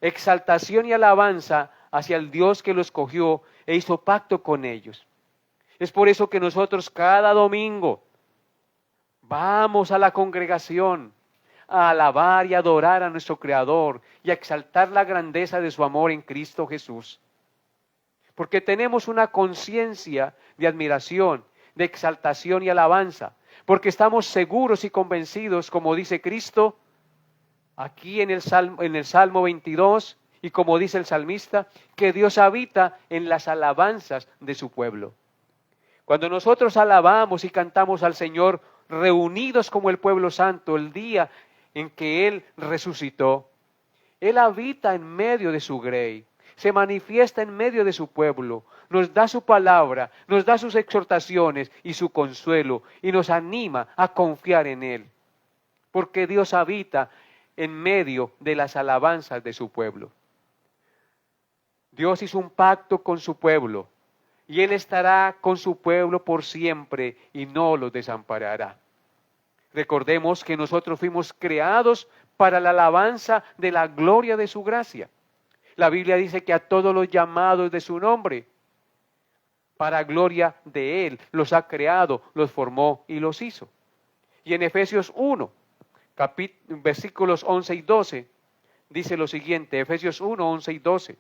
exaltación y alabanza hacia el Dios que lo escogió e hizo pacto con ellos. Es por eso que nosotros cada domingo vamos a la congregación a alabar y adorar a nuestro Creador y a exaltar la grandeza de su amor en Cristo Jesús. Porque tenemos una conciencia de admiración, de exaltación y alabanza. Porque estamos seguros y convencidos, como dice Cristo, aquí en el Salmo 22, y como dice el salmista, que Dios habita en las alabanzas de su pueblo. Cuando nosotros alabamos y cantamos al Señor, reunidos como el pueblo santo el día en que Él resucitó, Él habita en medio de su grey, se manifiesta en medio de su pueblo, nos da su palabra, nos da sus exhortaciones y su consuelo, y nos anima a confiar en Él, porque Dios habita en medio de las alabanzas de su pueblo. Dios hizo un pacto con su pueblo, y Él estará con su pueblo por siempre y no los desamparará. Recordemos que nosotros fuimos creados para la alabanza de la gloria de su gracia. La Biblia dice que a todos los llamados de su nombre, para gloria de Él, los ha creado, los formó y los hizo. Y en Efesios 1, versículos 11 y 12, dice lo siguiente, Efesios 1, 11 y 12.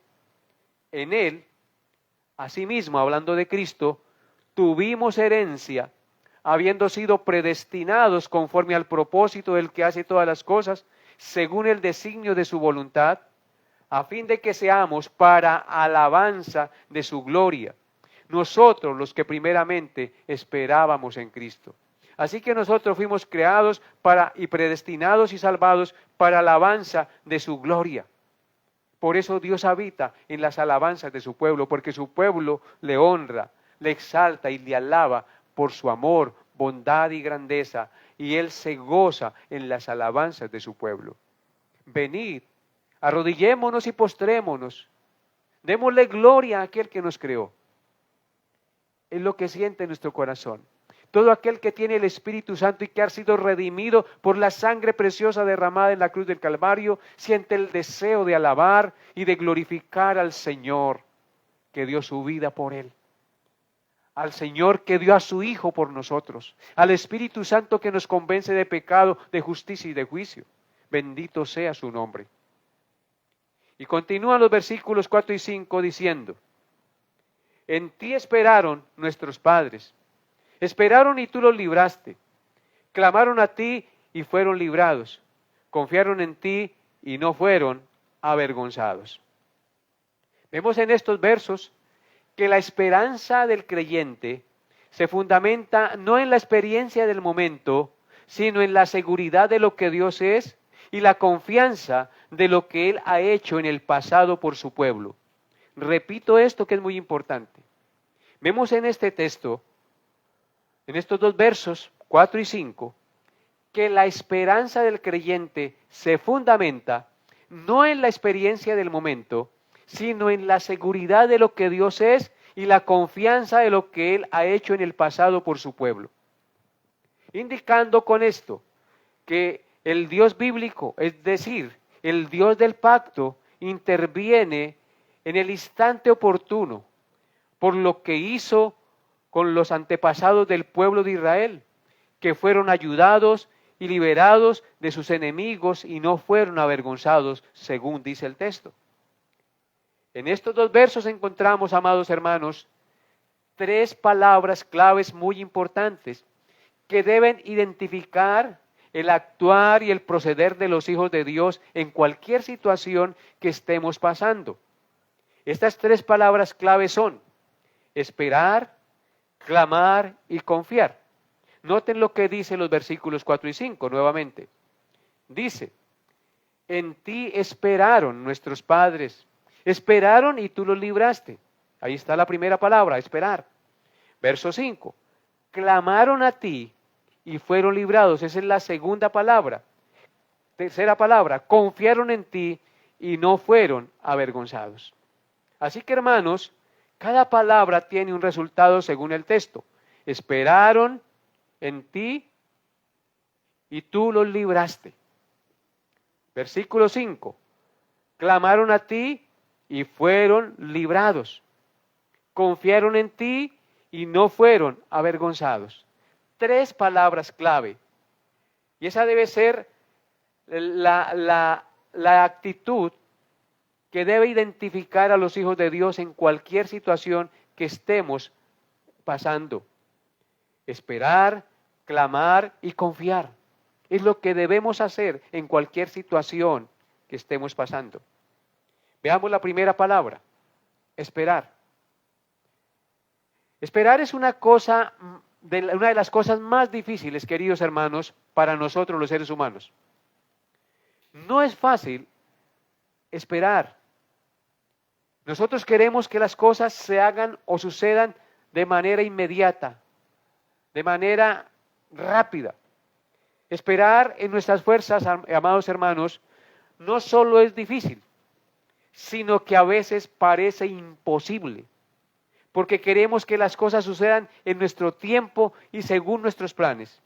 En Él, asimismo, hablando de Cristo, tuvimos herencia, habiendo sido predestinados conforme al propósito del que hace todas las cosas, según el designio de su voluntad, a fin de que seamos para alabanza de su gloria, nosotros los que primeramente esperábamos en Cristo. Así que nosotros fuimos creados y predestinados y salvados para alabanza de su gloria. Por eso Dios habita en las alabanzas de su pueblo, porque su pueblo le honra, le exalta y le alaba por su amor, bondad y grandeza, y Él se goza en las alabanzas de su pueblo. Venid, arrodillémonos y postrémonos, démosle gloria a aquel que nos creó. Es lo que siente nuestro corazón. Todo aquel que tiene el Espíritu Santo y que ha sido redimido por la sangre preciosa derramada en la cruz del Calvario, siente el deseo de alabar y de glorificar al Señor que dio su vida por Él. Al Señor que dio a su Hijo por nosotros. Al Espíritu Santo que nos convence de pecado, de justicia y de juicio. Bendito sea su nombre. Y continúan los versículos 4 y 5 diciendo, en ti esperaron nuestros padres. Esperaron y tú los libraste. Clamaron a ti y fueron librados. Confiaron en ti y no fueron avergonzados. Vemos en estos versos que la esperanza del creyente se fundamenta no en la experiencia del momento, sino en la seguridad de lo que Dios es y la confianza de lo que Él ha hecho en el pasado por su pueblo. Repito esto que es muy importante. Vemos en este texto, en estos dos versos, 4 y 5, que la esperanza del creyente se fundamenta no en la experiencia del momento, sino en la seguridad de lo que Dios es y la confianza de lo que Él ha hecho en el pasado por su pueblo. Indicando con esto que el Dios bíblico, es decir, el Dios del pacto, interviene en el instante oportuno por lo que hizo con los antepasados del pueblo de Israel, que fueron ayudados y liberados de sus enemigos y no fueron avergonzados, según dice el texto. En estos dos versos encontramos, amados hermanos, tres palabras claves muy importantes que deben identificar el actuar y el proceder de los hijos de Dios en cualquier situación que estemos pasando. Estas tres palabras claves son esperar, clamar y confiar. Noten lo que dicen los versículos 4 y 5 nuevamente. Dice, en ti esperaron nuestros padres. Esperaron y tú los libraste. Ahí está la primera palabra, esperar. Verso 5. Clamaron a ti y fueron librados. Esa es la segunda palabra. Tercera palabra, confiaron en ti y no fueron avergonzados. Así que, hermanos, cada palabra tiene un resultado según el texto. Esperaron en ti y tú los libraste. Versículo 5. Clamaron a ti y fueron librados. Confiaron en ti y no fueron avergonzados. Tres palabras clave. Y esa debe ser la actitud que debe identificar a los hijos de Dios en cualquier situación que estemos pasando. Esperar, clamar y confiar. Es lo que debemos hacer en cualquier situación que estemos pasando. Veamos la primera palabra, esperar. Esperar es una de las cosas más difíciles, queridos hermanos, para nosotros los seres humanos. No es fácil esperar. Nosotros queremos que las cosas se hagan o sucedan de manera inmediata, de manera rápida. Esperar en nuestras fuerzas, amados hermanos, no solo es difícil, sino que a veces parece imposible, porque queremos que las cosas sucedan en nuestro tiempo y según nuestros planes.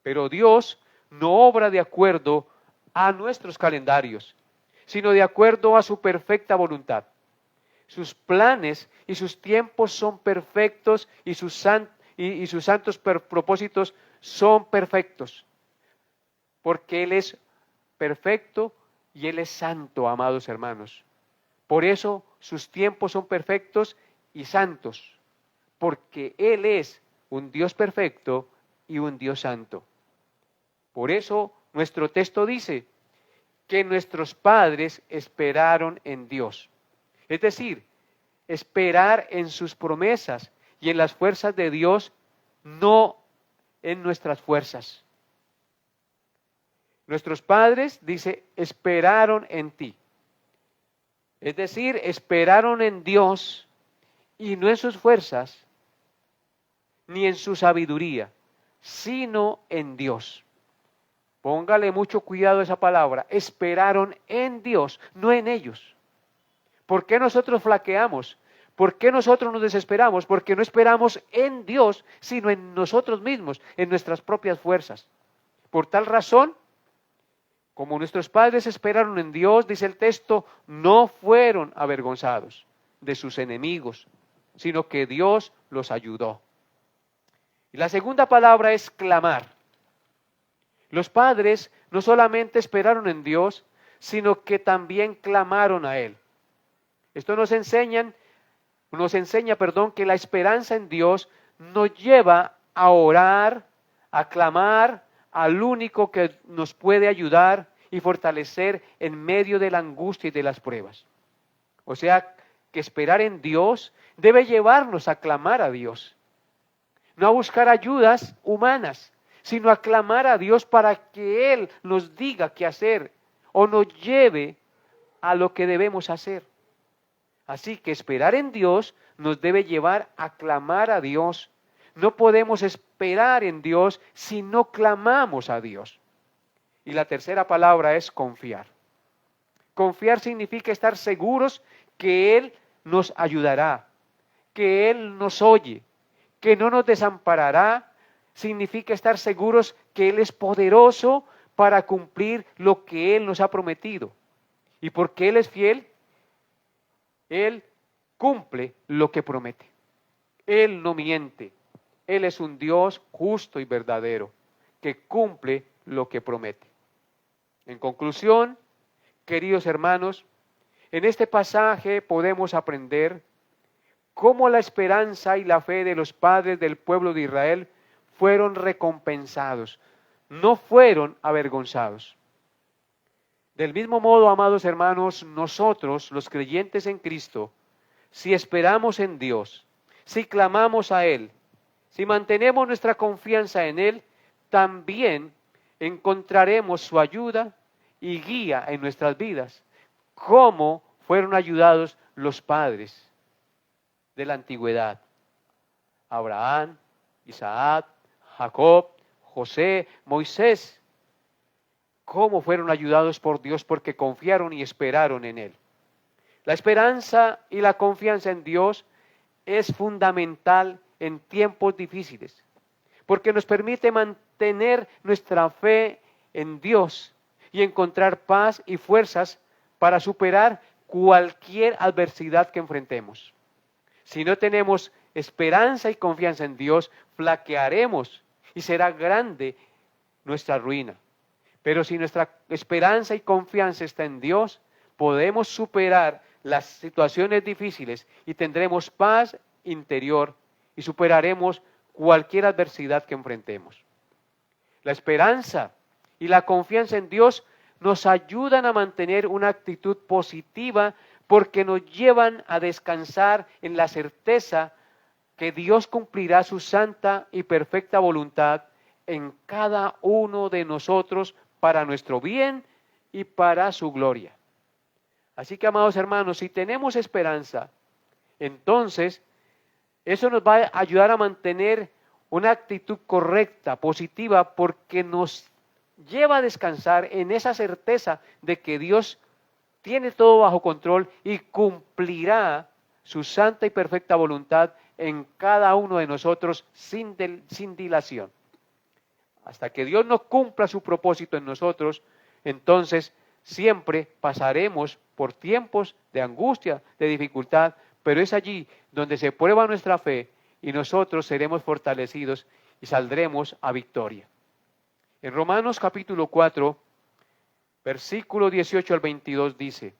Pero Dios no obra de acuerdo a nuestros calendarios, sino de acuerdo a su perfecta voluntad. Sus planes y sus tiempos son perfectos y sus santos propósitos son perfectos, porque Él es perfecto y Él es santo, amados hermanos. Por eso sus tiempos son perfectos y santos, porque Él es un Dios perfecto y un Dios santo. Por eso nuestro texto dice que nuestros padres esperaron en Dios. Es decir, esperar en sus promesas y en las fuerzas de Dios, no en nuestras fuerzas. Nuestros padres, dice, esperaron en ti. Es decir, esperaron en Dios y no en sus fuerzas, ni en su sabiduría, sino en Dios. Póngale mucho cuidado a esa palabra. Esperaron en Dios, no en ellos. ¿Por qué nosotros flaqueamos? ¿Por qué nosotros nos desesperamos? Porque no esperamos en Dios, sino en nosotros mismos, en nuestras propias fuerzas. Por tal razón, como nuestros padres esperaron en Dios, dice el texto, no fueron avergonzados de sus enemigos, sino que Dios los ayudó. Y la segunda palabra es clamar. Los padres no solamente esperaron en Dios, sino que también clamaron a Él. Esto nos enseña, que la esperanza en Dios nos lleva a orar, a clamar al único que nos puede ayudar y fortalecer en medio de la angustia y de las pruebas. O sea, que esperar en Dios debe llevarnos a clamar a Dios. No a buscar ayudas humanas, sino a clamar a Dios para que Él nos diga qué hacer o nos lleve a lo que debemos hacer. Así que esperar en Dios nos debe llevar a clamar a Dios. No podemos esperar en Dios si no clamamos a Dios. Y la tercera palabra es confiar. Confiar significa estar seguros que Él nos ayudará, que Él nos oye, que no nos desamparará. Significa estar seguros que Él es poderoso para cumplir lo que Él nos ha prometido. Y porque Él es fiel, Él cumple lo que promete. Él no miente. Él es un Dios justo y verdadero, que cumple lo que promete. En conclusión, queridos hermanos, en este pasaje podemos aprender cómo la esperanza y la fe de los padres del pueblo de Israel fueron recompensados, no fueron avergonzados. Del mismo modo, amados hermanos, nosotros, los creyentes en Cristo, si esperamos en Dios, si clamamos a Él, si mantenemos nuestra confianza en Él, también encontraremos su ayuda y guía en nuestras vidas, como fueron ayudados los padres de la antigüedad. Abraham, Isaac, Jacob, José, Moisés. Cómo fueron ayudados por Dios porque confiaron y esperaron en Él. La esperanza y la confianza en Dios es fundamental en tiempos difíciles, porque nos permite mantener nuestra fe en Dios y encontrar paz y fuerzas para superar cualquier adversidad que enfrentemos. Si no tenemos esperanza y confianza en Dios, flaquearemos y será grande nuestra ruina. Pero si nuestra esperanza y confianza está en Dios, podemos superar las situaciones difíciles y tendremos paz interior y superaremos cualquier adversidad que enfrentemos. La esperanza y la confianza en Dios nos ayudan a mantener una actitud positiva porque nos llevan a descansar en la certeza que Dios cumplirá su santa y perfecta voluntad en cada uno de nosotros para nuestro bien y para su gloria. Así que, amados hermanos, si tenemos esperanza, entonces eso nos va a ayudar a mantener una actitud correcta, positiva, porque nos lleva a descansar en esa certeza de que Dios tiene todo bajo control y cumplirá su santa y perfecta voluntad en cada uno de nosotros sin dilación. Hasta que Dios no cumpla su propósito en nosotros, entonces siempre pasaremos por tiempos de angustia, de dificultad, pero es allí donde se prueba nuestra fe y nosotros seremos fortalecidos y saldremos a victoria. En Romanos capítulo 4, versículo 18 al 22 dice,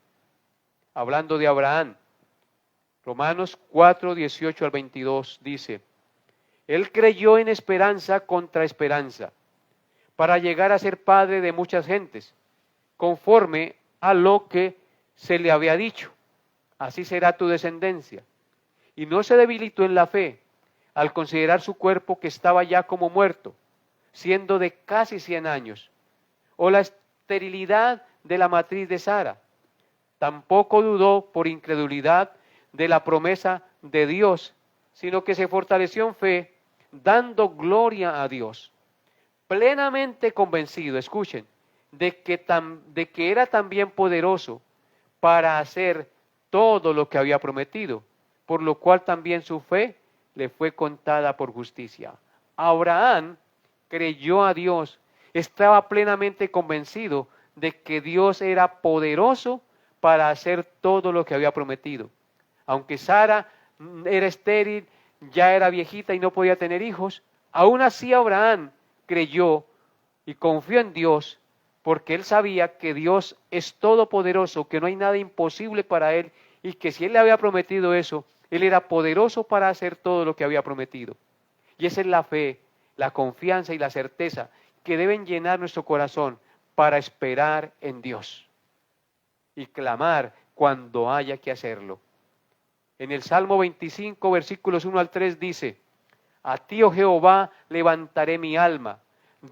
hablando de Abraham, Romanos 4, 18 al 22 dice, Él creyó en esperanza contra esperanza, para llegar a ser padre de muchas gentes, conforme a lo que se le había dicho, así será tu descendencia. Y no se debilitó en la fe, al considerar su cuerpo que estaba ya como muerto, siendo de casi 100 años, o la esterilidad de la matriz de Sara. Tampoco dudó por incredulidad de la promesa de Dios, sino que se fortaleció en fe, dando gloria a Dios, plenamente convencido, escuchen, de que era también poderoso para hacer todo lo que había prometido, por lo cual también su fe le fue contada por justicia. Abraham creyó a Dios, estaba plenamente convencido de que Dios era poderoso para hacer todo lo que había prometido. Aunque Sara era estéril, ya era viejita y no podía tener hijos, aún así Abraham creyó y confió en Dios porque él sabía que Dios es todopoderoso, que no hay nada imposible para él y que si él le había prometido eso, él era poderoso para hacer todo lo que había prometido. Y esa es la fe, la confianza y la certeza que deben llenar nuestro corazón para esperar en Dios y clamar cuando haya que hacerlo. En el Salmo 25, versículos 1 al 3 dice, a ti, oh Jehová, levantaré mi alma.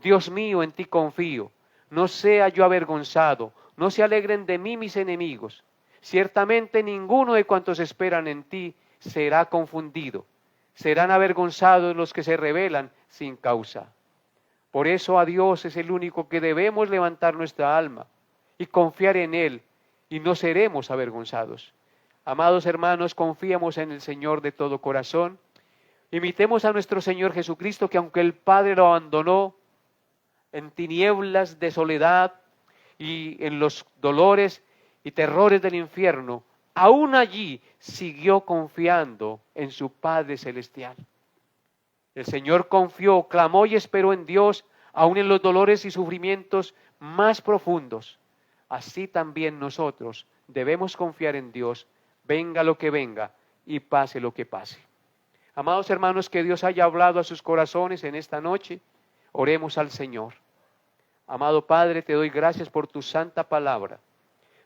Dios mío, en ti confío. No sea yo avergonzado, no se alegren de mí mis enemigos. Ciertamente ninguno de cuantos esperan en ti será confundido. Serán avergonzados los que se rebelan sin causa. Por eso a Dios es el único que debemos levantar nuestra alma y confiar en Él, y no seremos avergonzados. Amados hermanos, confiemos en el Señor de todo corazón. Imitemos a nuestro Señor Jesucristo, que aunque el Padre lo abandonó en tinieblas de soledad y en los dolores y terrores del infierno, aún allí siguió confiando en su Padre Celestial. El Señor confió, clamó y esperó en Dios, aún en los dolores y sufrimientos más profundos. Así también nosotros debemos confiar en Dios, venga lo que venga y pase lo que pase. Amados hermanos, que Dios haya hablado a sus corazones en esta noche. Oremos al Señor. Amado Padre, te doy gracias por tu santa palabra.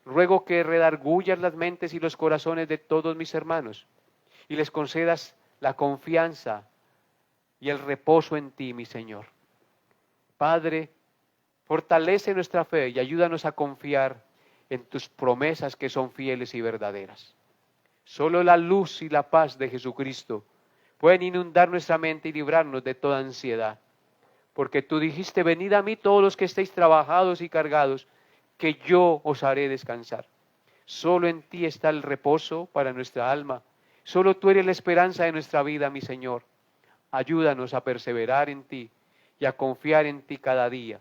Ruego que redargullas las mentes y los corazones de todos mis hermanos y les concedas la confianza y el reposo en ti, mi Señor. Padre, fortalece nuestra fe y ayúdanos a confiar en tus promesas que son fieles y verdaderas. Solo la luz y la paz de Jesucristo pueden inundar nuestra mente y librarnos de toda ansiedad. Porque tú dijiste, venid a mí todos los que estéis trabajados y cargados, que yo os haré descansar. Solo en ti está el reposo para nuestra alma. Solo tú eres la esperanza de nuestra vida, mi Señor. Ayúdanos a perseverar en ti y a confiar en ti cada día.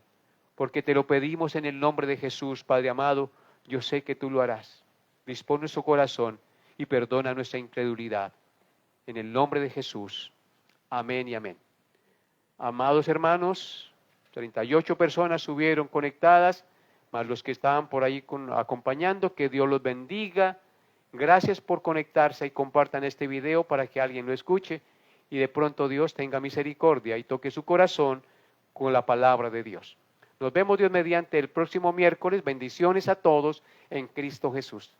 Porque te lo pedimos en el nombre de Jesús, Padre amado, yo sé que tú lo harás. Dispón nuestro corazón y perdona nuestra incredulidad. En el nombre de Jesús. Amén y amén. Amados hermanos, 38 personas subieron conectadas, más los que estaban por ahí acompañando, que Dios los bendiga. Gracias por conectarse y compartan este video para que alguien lo escuche y de pronto Dios tenga misericordia y toque su corazón con la palabra de Dios. Nos vemos Dios mediante el próximo miércoles. Bendiciones a todos en Cristo Jesús.